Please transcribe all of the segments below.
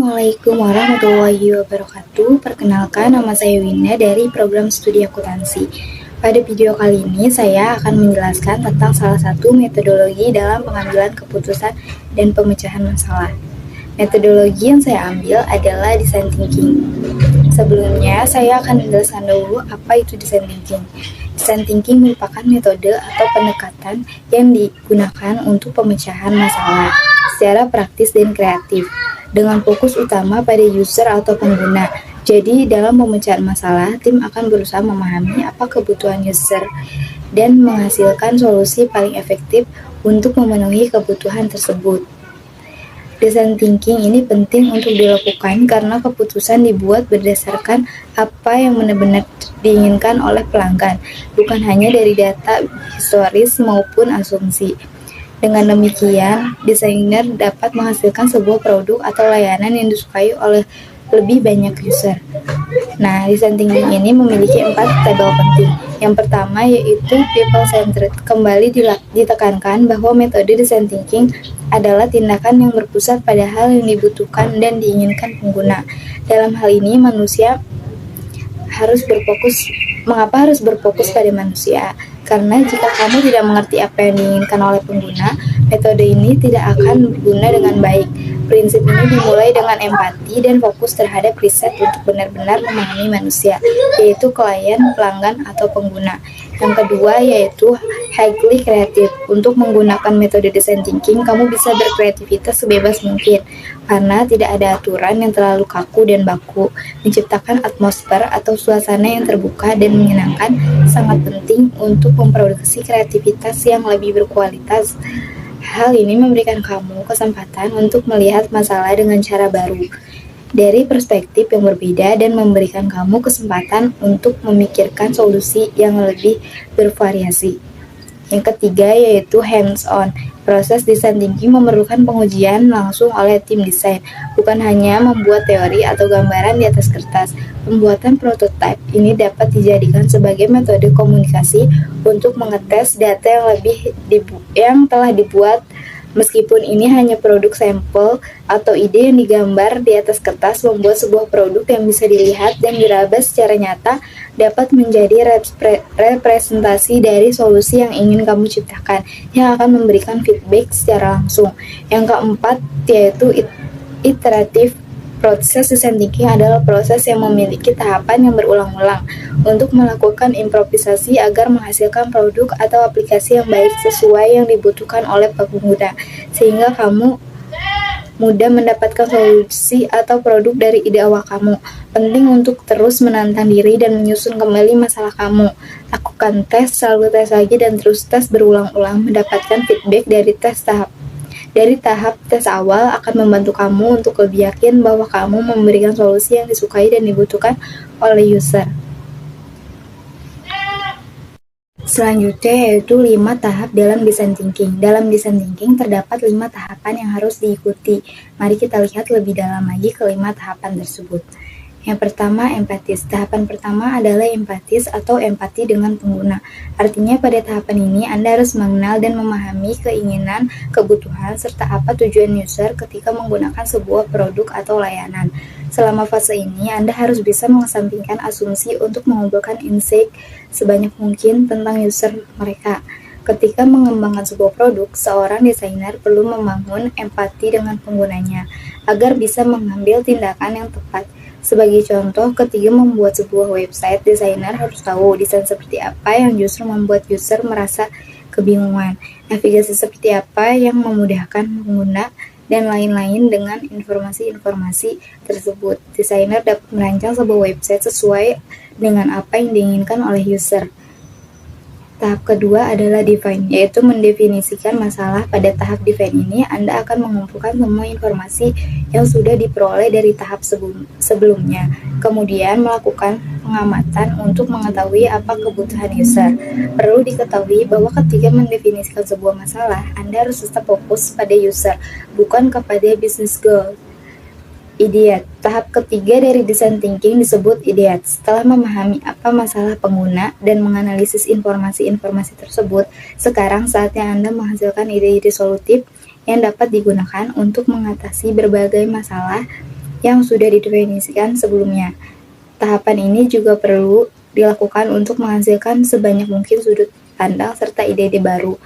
Assalamualaikum warahmatullahi wabarakatuh. Perkenalkan, nama saya Winda dari program studi akuntansi. Pada video kali ini saya akan menjelaskan tentang salah satu metodologi dalam pengambilan keputusan dan pemecahan masalah. Metodologi yang saya ambil adalah design thinking. Sebelumnya, saya akan menjelaskan dulu apa itu design thinking. Design thinking merupakan metode atau pendekatan yang digunakan untuk pemecahan masalah secara praktis dan kreatif, dengan fokus utama pada user atau pengguna. Jadi, dalam pemecahan masalah, tim akan berusaha memahami apa kebutuhan user dan menghasilkan solusi paling efektif untuk memenuhi kebutuhan tersebut. Design thinking ini penting untuk dilakukan karena keputusan dibuat berdasarkan apa yang benar-benar diinginkan oleh pelanggan, bukan hanya dari data historis maupun asumsi. Dengan demikian, desainer dapat menghasilkan sebuah produk atau layanan yang disukai oleh lebih banyak user. Nah, design thinking ini memiliki 4 tabel penting. Yang pertama yaitu people-centered. Kembali ditekankan bahwa metode design thinking adalah tindakan yang berpusat pada hal yang dibutuhkan dan diinginkan pengguna. Dalam hal ini, manusia harus berfokus. Mengapa harus berfokus pada manusia? Karena jika kamu tidak mengerti apa yang diinginkan oleh pengguna, metode ini tidak akan berguna dengan baik. Prinsip ini dimulai dengan empati dan fokus terhadap riset untuk benar-benar memahami manusia, yaitu klien, pelanggan, atau pengguna. Yang kedua yaitu highly kreatif. Untuk menggunakan metode design thinking, kamu bisa berkreativitas sebebas mungkin, karena tidak ada aturan yang terlalu kaku dan baku. Menciptakan atmosfer atau suasana yang terbuka dan menyenangkan sangat penting untuk memproduksi kreativitas yang lebih berkualitas. Hal ini memberikan kamu kesempatan untuk melihat masalah dengan cara baru, dari perspektif yang berbeda, dan memberikan kamu kesempatan untuk memikirkan solusi yang lebih bervariasi. Yang ketiga yaitu hands-on. Proses design thinking memerlukan pengujian langsung oleh tim desain, bukan hanya membuat teori atau gambaran di atas kertas. Pembuatan prototipe ini dapat dijadikan sebagai metode komunikasi untuk mengetes data yang telah dibuat. Meskipun ini hanya produk sampel atau ide yang digambar di atas kertas, membuat sebuah produk yang bisa dilihat dan diraba secara nyata dapat menjadi representasi dari solusi yang ingin kamu ciptakan, yang akan memberikan feedback secara langsung. Yang keempat yaitu iteratif. Proses design thinking adalah proses yang memiliki tahapan yang berulang-ulang untuk melakukan improvisasi agar menghasilkan produk atau aplikasi yang baik sesuai yang dibutuhkan oleh pengguna, sehingga kamu mudah mendapatkan solusi atau produk dari ide awal kamu. Penting untuk terus menantang diri dan menyusun kembali masalah kamu. Lakukan tes, selalu tes lagi, dan terus tes berulang-ulang. Mendapatkan feedback dari tahap tes awal akan membantu kamu untuk lebih yakin bahwa kamu memberikan solusi yang disukai dan dibutuhkan oleh user. Selanjutnya yaitu 5 tahap dalam design thinking. Dalam design thinking terdapat 5 tahapan yang harus diikuti. Mari kita lihat lebih dalam lagi ke 5 tahapan tersebut. Yang pertama, empatis. Tahapan pertama adalah empatis atau empati dengan pengguna. Artinya pada tahapan ini Anda harus mengenal dan memahami keinginan, kebutuhan, serta apa tujuan user ketika menggunakan sebuah produk atau layanan. Selama fase ini, Anda harus bisa mengesampingkan asumsi untuk mengumpulkan insight sebanyak mungkin tentang user mereka. Ketika mengembangkan sebuah produk, seorang desainer perlu membangun empati dengan penggunanya agar bisa mengambil tindakan yang tepat. Sebagai contoh, ketika membuat sebuah website, desainer harus tahu desain seperti apa yang justru membuat user merasa kebingungan, navigasi seperti apa yang memudahkan pengguna, dan lain-lain. Dengan informasi-informasi tersebut, desainer dapat merancang sebuah website sesuai dengan apa yang diinginkan oleh user. Tahap kedua adalah define, yaitu mendefinisikan masalah. Pada tahap define ini, Anda akan mengumpulkan semua informasi yang sudah diperoleh dari tahap sebelumnya, kemudian melakukan pengamatan untuk mengetahui apa kebutuhan user. Perlu diketahui bahwa ketika mendefinisikan sebuah masalah, Anda harus tetap fokus pada user, bukan kepada business goal. Ideat. Tahap ketiga dari design thinking disebut ideat. Setelah memahami apa masalah pengguna dan menganalisis informasi-informasi tersebut, sekarang saatnya Anda menghasilkan ide-ide solutif yang dapat digunakan untuk mengatasi berbagai masalah yang sudah didefinisikan sebelumnya. Tahapan ini juga perlu dilakukan untuk menghasilkan sebanyak mungkin sudut pandang serta ide-ide baru.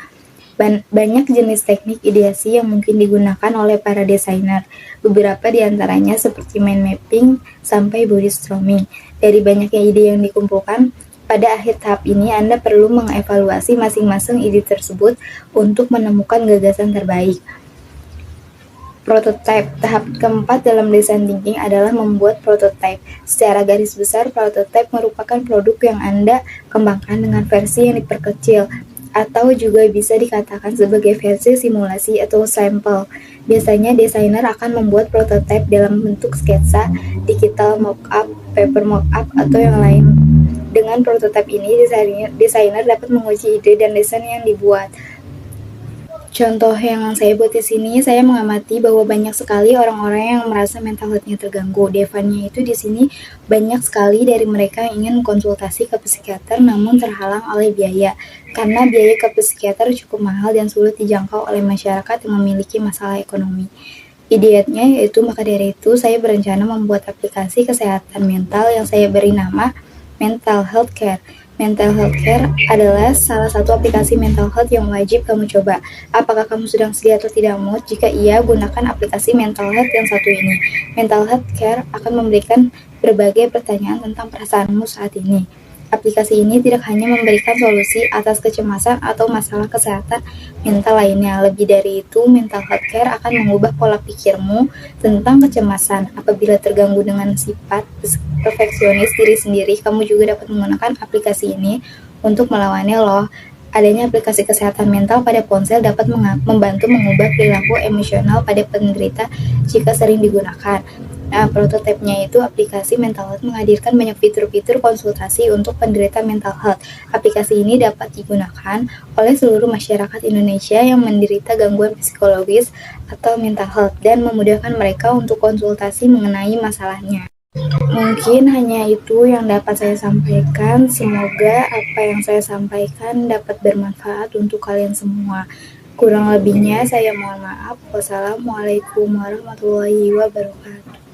Banyak jenis teknik ideasi yang mungkin digunakan oleh para desainer, beberapa di antaranya seperti mind mapping sampai body storming. Dari banyaknya ide yang dikumpulkan, pada akhir tahap ini Anda perlu mengevaluasi masing-masing ide tersebut untuk menemukan gagasan terbaik. Prototype. Tahap keempat dalam design thinking adalah membuat prototype. Secara garis besar, prototype merupakan produk yang Anda kembangkan dengan versi yang diperkecil, atau juga bisa dikatakan sebagai versi simulasi atau sampel. Biasanya desainer akan membuat prototype dalam bentuk sketsa, digital mockup, paper mockup, atau yang lain. Dengan prototype ini, desainer dapat menguji ide dan desain yang dibuat. Contoh yang saya buat di sini, saya mengamati bahwa banyak sekali orang-orang yang merasa mental health-nya terganggu. Devannya itu di sini banyak sekali dari mereka yang ingin konsultasi ke psikiater namun terhalang oleh biaya. Karena biaya ke psikiater cukup mahal dan sulit dijangkau oleh masyarakat yang memiliki masalah ekonomi. Ideatnya yaitu maka dari itu saya berencana membuat aplikasi kesehatan mental yang saya beri nama Mental Health Care. Mental Health Care adalah salah satu aplikasi mental health yang wajib kamu coba. Apakah kamu sedang sedih atau tidak mood? Jika iya, gunakan aplikasi mental health yang satu ini. Mental Health Care akan memberikan berbagai pertanyaan tentang perasaanmu saat ini. Aplikasi ini tidak hanya memberikan solusi atas kecemasan atau masalah kesehatan mental lainnya. Lebih dari itu, Mental Health Care akan mengubah pola pikirmu tentang kecemasan. Apabila terganggu dengan sifat perfeksionis diri sendiri, kamu juga dapat menggunakan aplikasi ini untuk melawannya loh. Adanya aplikasi kesehatan mental pada ponsel dapat membantu mengubah perilaku emosional pada penderita jika sering digunakan. Nah, prototipenya itu aplikasi mental health menghadirkan banyak fitur-fitur konsultasi untuk penderita mental health. Aplikasi ini dapat digunakan oleh seluruh masyarakat Indonesia yang menderita gangguan psikologis atau mental health dan memudahkan mereka untuk konsultasi mengenai masalahnya. Mungkin hanya itu yang dapat saya sampaikan. Semoga apa yang saya sampaikan dapat bermanfaat untuk kalian semua. Kurang lebihnya saya mohon maaf. Wassalamualaikum warahmatullahi wabarakatuh.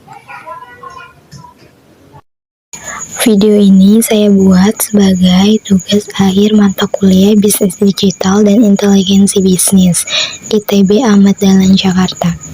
Video ini saya buat sebagai tugas akhir mata kuliah Bisnis Digital dan Inteligensi Bisnis ITB Ahmad Dahlan Jakarta.